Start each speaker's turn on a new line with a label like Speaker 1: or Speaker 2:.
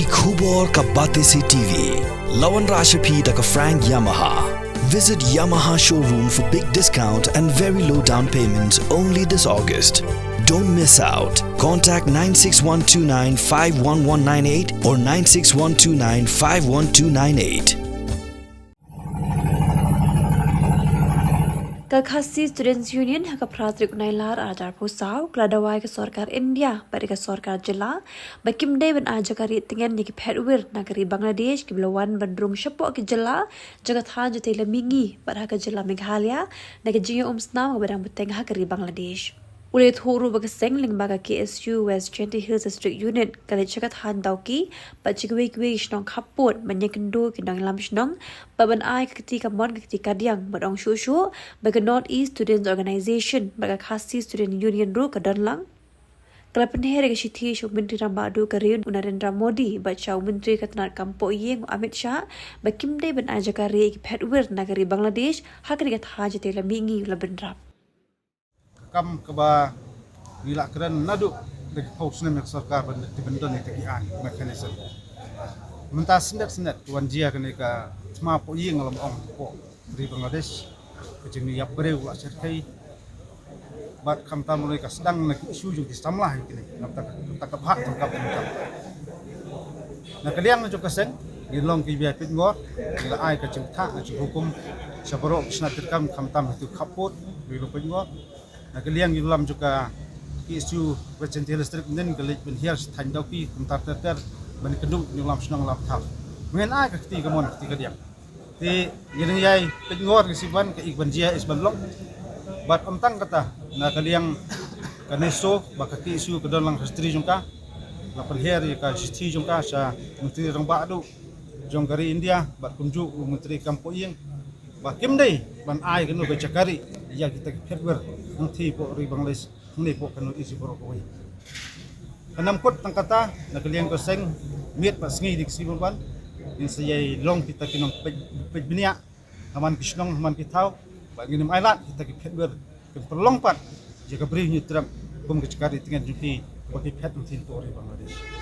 Speaker 1: ki khubor ka bate se TV. Lawan Rashapi da ka Frank Yamaha. Visit Yamaha showroom for big discount and very low down payments only this August. Don't miss out. Contact 96129 51198 or 96129 51298.
Speaker 2: Kakasi Students Union haka pratrik nailar ajar pusau keladawai ke Sarkar India bagi ke Sarkar Jilla bakim day ben aja kari tingan ni ki Pedwir nagari Bangladesh ki belawan bandrung syapok ki Jilla jagat ha jate lamingi pada ke Jilla Meghalaya nagi jinga umsnam ke badang beteng hakari Bangladesh. Ulit huru bagaseng ling baga KSU West Genty Hills District Unit kali jagat han dauki bajigwe shnong kaput manyekendo ki nang lam shnong baban ai ketika mon ketika diang badong shushu baga North East Students Organization baga Khasi Student Union ru kadanlang kala penhere ke Shithi Shuk Menteri Rambadu Karin Narendra Modi baca Menteri Ketenaga Kampo Yeng Amit Shah bakim day ben aja kari ki Pedwir nagari Bangladesh hakari kat haja tela mingi labenrap
Speaker 3: kam keba gila keren naduk de pausne mek sarkar di bendon itu kian mekanisme mentas sendet tuan jia kene ka sma po ying lam ong po di Bangladesh kejeng ni yap bere ula serkai bat kam tam mulai ka sedang nak isu ju di samlah kini tak hak tangkap nak kaliang ju kaseng gilong ki biar pit ngor gila ai ka cengta ju hukum sabaro snat kam tam itu kaput gilong pit ngor nak kaliang yulam juga isu Genty Hills District nen gelik ben hier than dauki kumtar ter ben kedung yulam senang lam thap mengen ai ka kti kamon kti kadiam ti yen yai pengor ki siban ke ikban jia is ban lok bat amtang kata na kaliang kaneso baka ki isu kedalang histri jungka la per hier ka histri jungka sa menteri rang badu jong kari India bat kunju menteri kampo yeng ba kim dei ban ai kanu be cakari ya kita kepber nanti po ri Bangladesh ni po kanu isi pro ko kanam kot tang kata na kaliang ko seng miet pas ngi dik si ban in sayai long kita kinong pej binia haman kisnong haman kitau ba nginim ailat kita kepber ken perlong pat jaga beri ni tram kum ke cakari tingan juti bagi pet nanti po ri Bangladesh